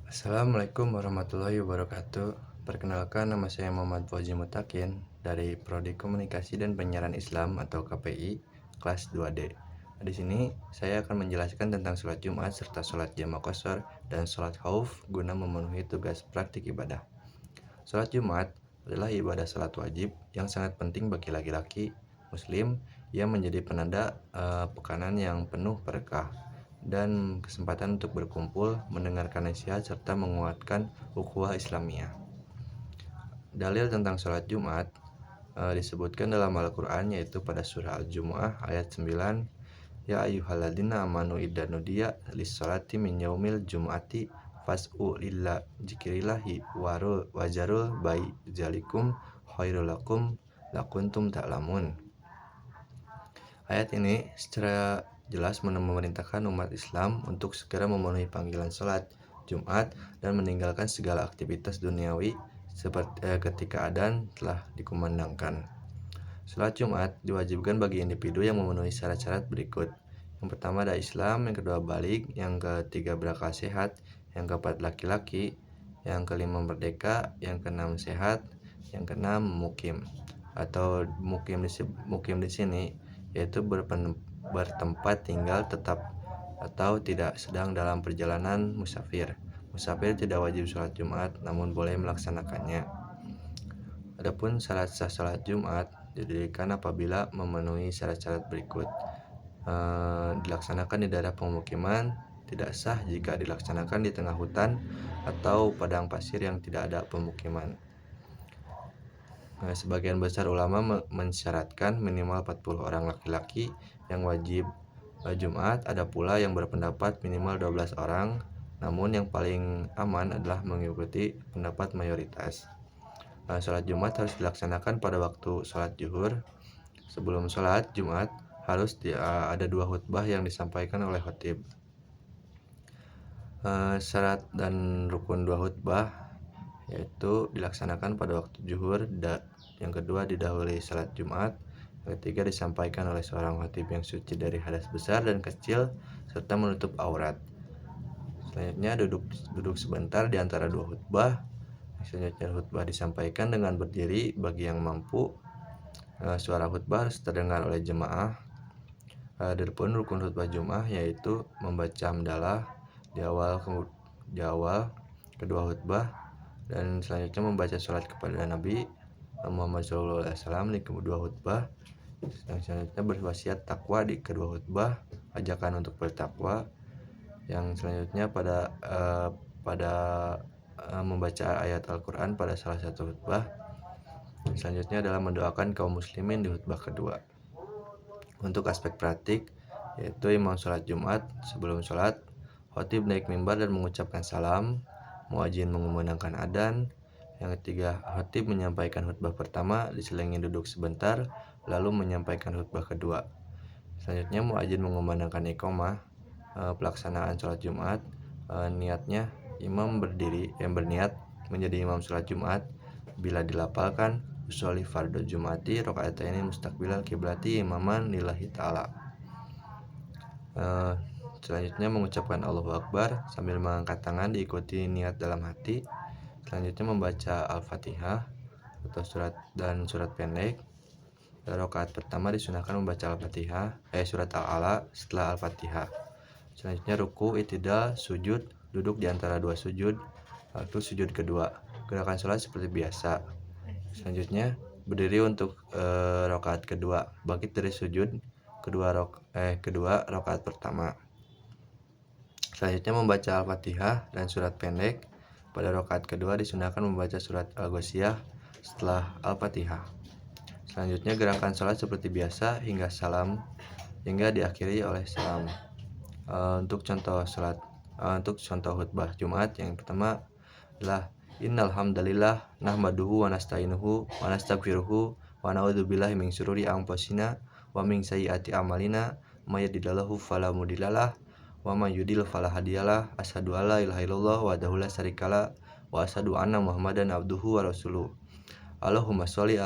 Assalamualaikum warahmatullahi wabarakatuh. Perkenalkan, nama saya Muhammad Fauzi Mutakin dari Prodi Komunikasi dan Penyiaran Islam atau KPI kelas 2D. Di sini saya akan menjelaskan tentang sholat Jumat serta sholat jamaah qashar dan sholat khauf guna memenuhi tugas praktik ibadah. Sholat Jumat adalah ibadah sholat wajib yang sangat penting bagi laki-laki muslim yang menjadi penanda pekanan yang penuh berkah dan kesempatan untuk berkumpul, mendengarkan nasihat, serta menguatkan ukhuwah Islamiyah. Dalil tentang sholat Jumat disebutkan dalam Al-Quran, yaitu pada surah Al-Jumu'ah ayat 9, Ya ayyuhalladzina amanu idza nudiya lis-sholati min yaumil jumu'ati fas'u illa dzikrillahi wajarul bai dzalikum khairul lakum lakuntum ta'lamun. Ayat ini secara jelas memerintahkan umat Islam untuk segera memenuhi panggilan sholat Jumat dan meninggalkan segala aktivitas duniawi seperti ketika adzan telah dikumandangkan. Sholat Jumat diwajibkan bagi individu yang memenuhi syarat-syarat berikut. Yang pertama ada Islam, yang kedua balik, yang ketiga berakal sehat, yang keempat laki-laki, yang kelima merdeka, yang keenam sehat, yang keenam mukim. Atau mukim di sini yaitu bertempat tinggal tetap atau tidak sedang dalam perjalanan musafir. Musafir tidak wajib sholat Jumat, namun boleh melaksanakannya. Adapun syarat sah sholat Jumat didirikan apabila memenuhi syarat-syarat berikut. Dilaksanakan di daerah pemukiman, tidak sah jika dilaksanakan di tengah hutan atau padang pasir yang tidak ada pemukiman. Sebagian besar ulama mensyaratkan minimal 40 orang laki-laki yang wajib Jumat. Ada pula yang berpendapat minimal 12 orang, namun yang paling aman adalah mengikuti pendapat mayoritas. Sholat Jumat harus dilaksanakan pada waktu sholat zuhur. Sebelum sholat Jumat harus ada 2 khutbah yang disampaikan oleh khatib. Syarat dan rukun 2 khutbah yaitu dilaksanakan pada waktu zuhur, yang kedua didahului sholat Jumat, yang ketiga disampaikan oleh seorang khatib yang suci dari hadas besar dan kecil serta menutup aurat. Selanjutnya duduk sebentar di antara 2 khutbah. Selanjutnya khutbah disampaikan dengan berdiri bagi yang mampu. Suara khutbah harus terdengar oleh jemaah. Adapun rukun khutbah Jumat yaitu membaca hamdalah di awal kedua khutbah, dan selanjutnya membaca sholat kepada Nabi Muhammad SAW di kedua khutbah. Selanjutnya berwasiat takwa di kedua khutbah, ajakan untuk bertakwa. Yang selanjutnya pada membaca ayat Al-Quran pada salah satu khutbah. Selanjutnya adalah mendoakan kaum muslimin di khutbah kedua. Untuk aspek praktik, yaitu imam sholat Jumat sebelum sholat, khatib naik mimbar dan mengucapkan salam, muadzin mengumandangkan adzan. Yang ketiga, khatib menyampaikan khutbah pertama, diselingi duduk sebentar, lalu menyampaikan khutbah kedua. Selanjutnya muadzin mengumandangkan iqamah. Pelaksanaan sholat Jumat, niatnya imam berniat menjadi imam sholat Jumat bila dilafalkan usolli fardhu Jumati rakaataini mustaqbilal kiblati imaman lillahi ta'ala. Selanjutnya mengucapkan Allahu Akbar sambil mengangkat tangan diikuti niat dalam hati. Selanjutnya membaca Al-Fatihah atau surat pendek. Rakaat pertama disunahkan membaca Al-Fatihah, surat Al-Ala setelah Al-Fatihah. Selanjutnya ruku, i'tidal, sujud, duduk di antara 2 sujud, lalu sujud kedua. Gerakan sholat seperti biasa. Selanjutnya berdiri untuk rakaat kedua, bangkit dari sujud kedua rakaat pertama. Selanjutnya membaca Al-Fatihah dan surat pendek. Pada rakaat kedua disunahkan membaca surat Al-Ghasyiyah setelah Al-Fatihah. Selanjutnya gerakan sholat seperti biasa hingga diakhiri oleh salam. Untuk contoh khutbah Jumat yang pertama adalah Innal hamdalillah nahmaduhu wa nasta'inuhu wa nastaghfiruhu wa na'udzubillahi min syururi anfusina wa min sayyiati a'malina may yahdihillahu fala mudhillalah wa may yudhlil fala hadiyalah. Asyhadu alla ilaha illallah wahdahu la syarikalah wa asyhadu anna Muhammadan abduhu wa rasuluh. Allahumma sholli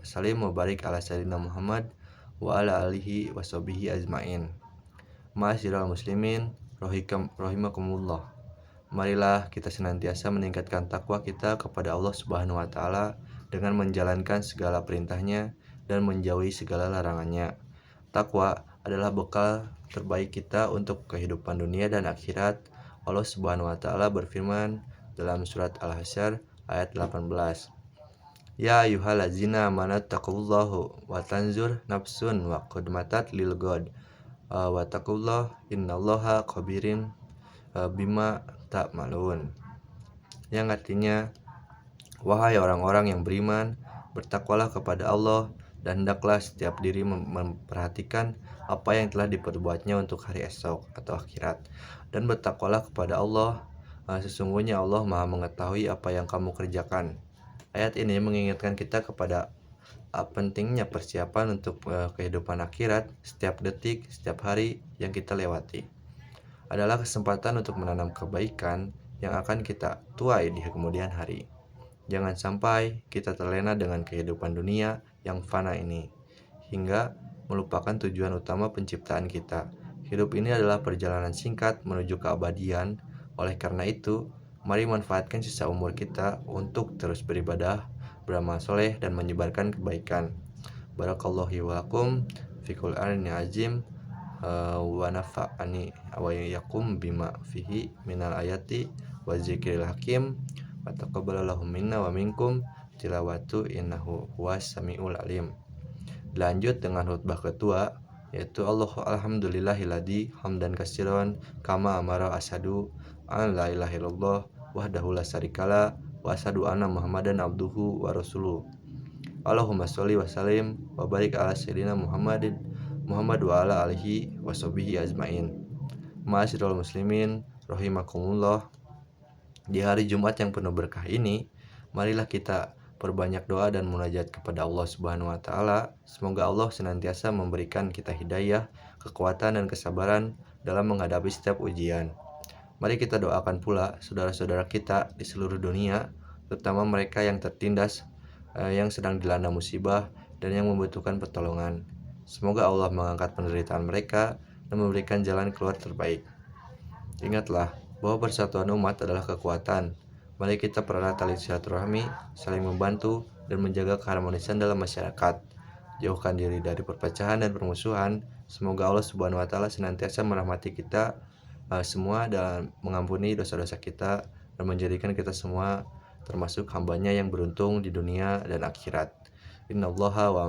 sallim wa barik ala sayyidina Muhammad wa ala alihi wa sahbihi ajmain. Ma'asyiral muslimin rahimakumullah. Marilah kita senantiasa meningkatkan takwa kita kepada Allah Subhanahu wa Ta'ala dengan menjalankan segala perintahnya dan menjauhi segala larangannya. Takwa adalah bekal terbaik kita untuk kehidupan dunia dan akhirat. Allah Subhanahu wa Ta'ala berfirman dalam surat Al-Hasyr ayat 18. Ya ayyuhallazina amanu taqullaha wa tanzur nafsun wa qadmatat lil ghad wa taqullah innallaha khabirin bima ta'malun. Yang artinya, wahai orang-orang yang beriman, bertakwalah kepada Allah dan hendaklah setiap diri memperhatikan apa yang telah diperbuatnya untuk hari esok atau akhirat. Dan bertakwalah kepada Allah, sesungguhnya Allah Maha mengetahui apa yang kamu kerjakan. Ayat ini mengingatkan kita kepada pentingnya persiapan untuk kehidupan akhirat. Setiap detik, setiap hari yang kita lewati adalah kesempatan untuk menanam kebaikan yang akan kita tuai di kemudian hari. Jangan sampai kita terlena dengan kehidupan dunia yang fana ini, hingga melupakan tujuan utama penciptaan kita. Hidup ini adalah perjalanan singkat menuju keabadian. Oleh karena itu, mari manfaatkan sisa umur kita untuk terus beribadah, beramal soleh, dan menyebarkan kebaikan. Barakallahu wa lakum fi Qur'anil azim wa nafa'ani wa yakum bima fihi minal ayati wa zikril hakim wa taqabbalallahu minna wa minkum tilawatu innahu huwas samiul alim. Lanjut dengan khutbah kedua, yaitu alhamdulillahilladzi hamdan katsiran kama amara asyhadu an la ilaha illallah wahdahu la syarikalah wa asyhadu anna muhammadan abduhu wa rasuluh. Allahumma sholli wa sallim wa barik ala sayyidina Muhammad wa ala alihi wa sahbihi ajmain. Ma'asyiral muslimin rahimakumullah. Di hari Jumat yang penuh berkah ini, marilah kita perbanyak doa dan munajat kepada Allah Subhanahu wa Ta'ala. Semoga Allah senantiasa memberikan kita hidayah, kekuatan, dan kesabaran dalam menghadapi setiap ujian. Mari kita doakan pula saudara-saudara kita di seluruh dunia, terutama mereka yang tertindas, yang sedang dilanda musibah, dan yang membutuhkan pertolongan. Semoga Allah mengangkat penderitaan mereka dan memberikan jalan keluar terbaik. Ingatlah bahwa persatuan umat adalah kekuatan. Mari kita pererat tali silaturahmi, saling membantu, dan menjaga keharmonisan dalam masyarakat. Jauhkan diri dari perpecahan dan permusuhan. Semoga Allah Subhanahu wa Ta'ala senantiasa merahmati kita semua dan mengampuni dosa-dosa kita dan menjadikan kita semua termasuk hambanya yang beruntung di dunia dan akhirat. Innallaha wa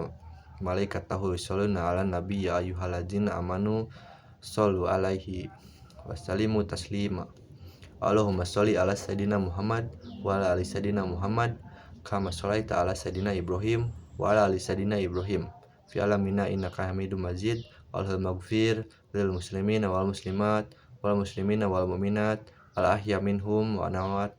malaikatahu yusholluna 'alan nabi ya ayyuhalladzina amanu shollu 'alaihi wasallimu taslima. Allahumma sholli ala sayyidina Muhammad wa ala ali sayyidina Muhammad kama sholaita ala sayyidina Ibrahim wa ala ali sayyidina Ibrahim fi alamina innaka Hamidum Majid. Allahumma maghfir lil muslimina wal muslimat wal muslimina wal mu'minat al ahya minhum wa amwat.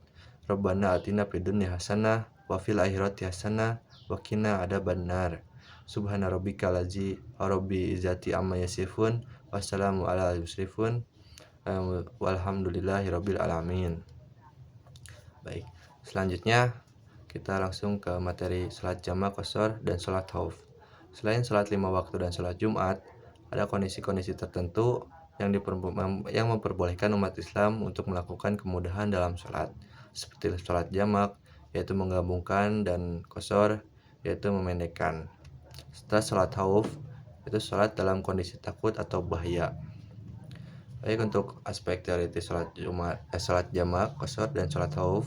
Rabbana atina fid dunya hasanah wa fil akhirati hasanah wa qina adzabannar. Subhana rabbika lazi rabbi izzati amma yasifun wassalamu ala yusrifun walhamdulillahi rabbil alamin. Baik, selanjutnya kita langsung ke materi salat jamak qashar dan salat khauf. Selain salat 5 waktu dan salat Jumat, ada kondisi-kondisi tertentu yang memperbolehkan umat Islam untuk melakukan kemudahan dalam salat, seperti salat jamak, yaitu menggabungkan, dan qashar, yaitu memendekkan. Setelah salat khauf, itu salat dalam kondisi takut atau bahaya. Baik, untuk aspek teoritis salat jamak qashar dan salat khauf.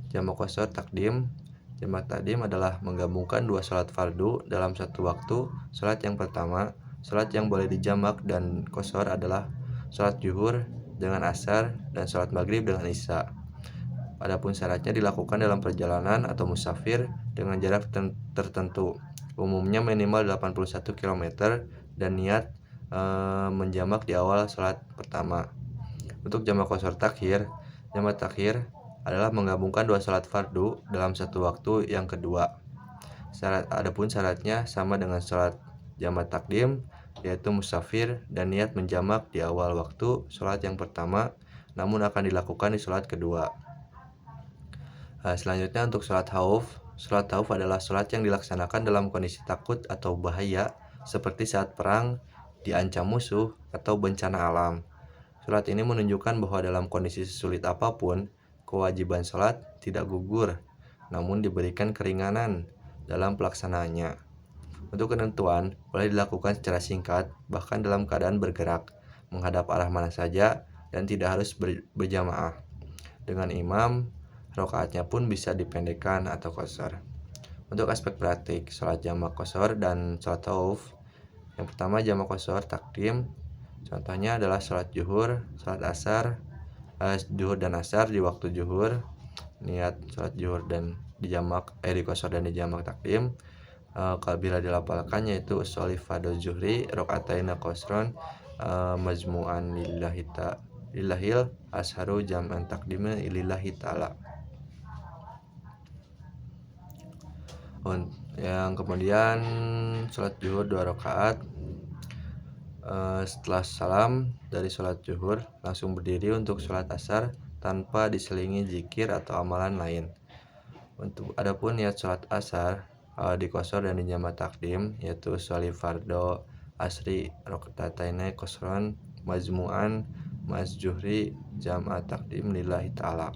Jamak qashar takdim. Jamak takdim adalah menggabungkan dua salat fardu dalam satu waktu. Salat yang pertama, salat yang boleh dijamak dan qashar adalah salat zuhur dengan asar dan salat maghrib dengan isya. Adapun syaratnya dilakukan dalam perjalanan atau musafir dengan jarak tertentu, umumnya minimal 81 km, dan niat menjamak di awal salat pertama. Untuk jamak qashar takhir, jamak takhir adalah menggabungkan dua salat fardu dalam satu waktu yang kedua. Adapun syaratnya sama dengan salat jamak takdim, yaitu musafir dan niat menjamak di awal waktu salat yang pertama, namun akan dilakukan di salat kedua. Selanjutnya untuk salat khauf. Salat khauf adalah salat yang dilaksanakan dalam kondisi takut atau bahaya, seperti saat perang, diancam musuh, atau bencana alam. Surat ini menunjukkan bahwa dalam kondisi sulit apapun, kewajiban sholat tidak gugur, namun diberikan keringanan dalam pelaksanaannya. Untuk ketentuan, boleh dilakukan secara singkat, bahkan dalam keadaan bergerak, menghadap arah mana saja, dan tidak harus berjamaah. Dengan imam, rakaatnya pun bisa dipendekkan atau qashar. Untuk aspek praktik, sholat jamak qashar dan sholat khauf. Yang pertama jamak qashar takdim. Contohnya adalah sholat zuhur, sholat asar, zuhur dan asar di waktu zuhur. Niat sholat zuhur dan dijamak di qashar dan dijamak takdim. Kalau bila dilafalkan yaitu sholli fardhu zuhri rakaataina qashron majmu'an lillahil asharu jam'an takdimna lillahi ta'ala. Yang kemudian sholat zuhur 2 rakaat. Setelah salam dari sholat zuhur langsung berdiri untuk sholat asar tanpa diselingi zikir atau amalan lain. Untuk adapun niat sholat asar di qashar dan dijamak takdim yaitu sholli fardhu asri rakaataina qashron majmu'an mas zuhri jam'a takdim lillahi ta'ala.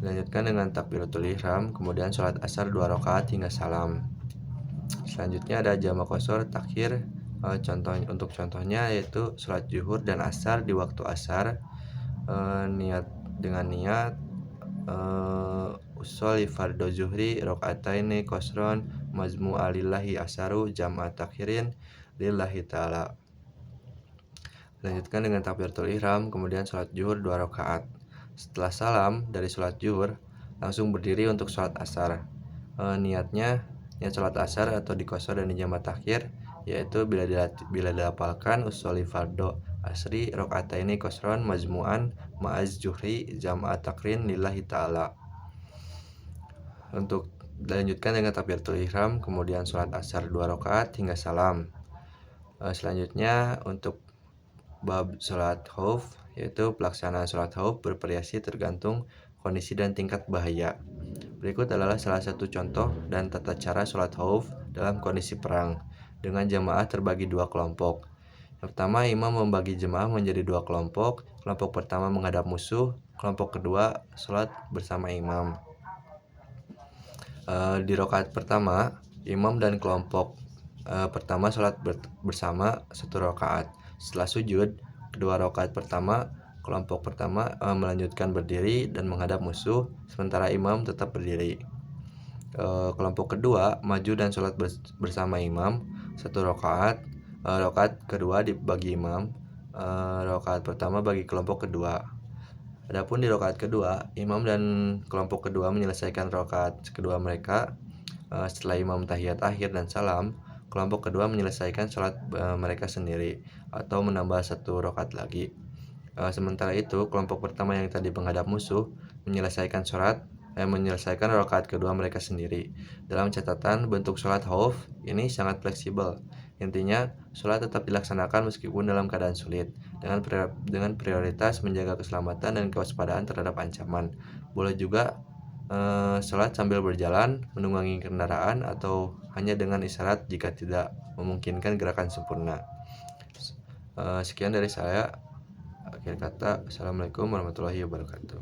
Dilanjutkan dengan takbiratul ihram, kemudian sholat asar 2 rakaat hingga salam. Selanjutnya ada jamak qashar takhir. Contohnya yaitu sholat zuhur dan asar di waktu asar, niat sholli fardhu zuhri rakaataini qashron majmu'a lillahi asaru jam'a takhirin lillahi ta'ala. Lanjutkan dengan takbiratul ihram, kemudian sholat zuhur 2 rakaat. Setelah salam dari sholat zuhur langsung berdiri untuk sholat asar. Niat sholat asar atau di qashar dan dijamak takhir yaitu bila dilafalkan sholli fardhu asri rakaataini qashron majmu'an ma'az zuhri jam'a takrin lillahi ta'ala. Untuk dilanjutkan dengan takbiratul ihram, kemudian sholat asar 2 rakaat hingga salam. Selanjutnya untuk bab sholat khauf, yaitu pelaksanaan sholat khauf bervariasi tergantung kondisi dan tingkat bahaya. Berikut adalah salah satu contoh dan tata cara sholat khauf dalam kondisi perang dengan jamaah terbagi 2 kelompok. Yang pertama, imam membagi jemaah menjadi 2 kelompok. Kelompok pertama menghadap musuh, kelompok kedua sholat bersama imam. Di rakaat pertama, imam dan kelompok pertama sholat bersama 1 rakaat. Setelah sujud, kedua rakaat pertama, kelompok pertama melanjutkan berdiri dan menghadap musuh, sementara imam tetap berdiri. Kelompok kedua maju dan sholat bersama imam 1 rakaat. Rakaat kedua dibagi imam, rakaat pertama bagi kelompok kedua. Adapun di rakaat kedua, imam dan kelompok kedua menyelesaikan rakaat kedua mereka. Setelah imam tahiyat akhir dan salam, kelompok kedua menyelesaikan sholat mereka sendiri atau menambah 1 rakaat lagi. Sementara itu, kelompok pertama yang tadi menghadap musuh menyelesaikan rakaat kedua mereka sendiri. Dalam catatan, bentuk sholat khauf ini sangat fleksibel. Intinya, sholat tetap dilaksanakan meskipun dalam keadaan sulit, dengan prioritas menjaga keselamatan dan kewaspadaan terhadap ancaman. Boleh juga sholat sambil berjalan, menunggangi kendaraan, atau hanya dengan isyarat jika tidak memungkinkan gerakan sempurna. Sekian dari saya. Akhir kata, Assalamualaikum warahmatullahi wabarakatuh.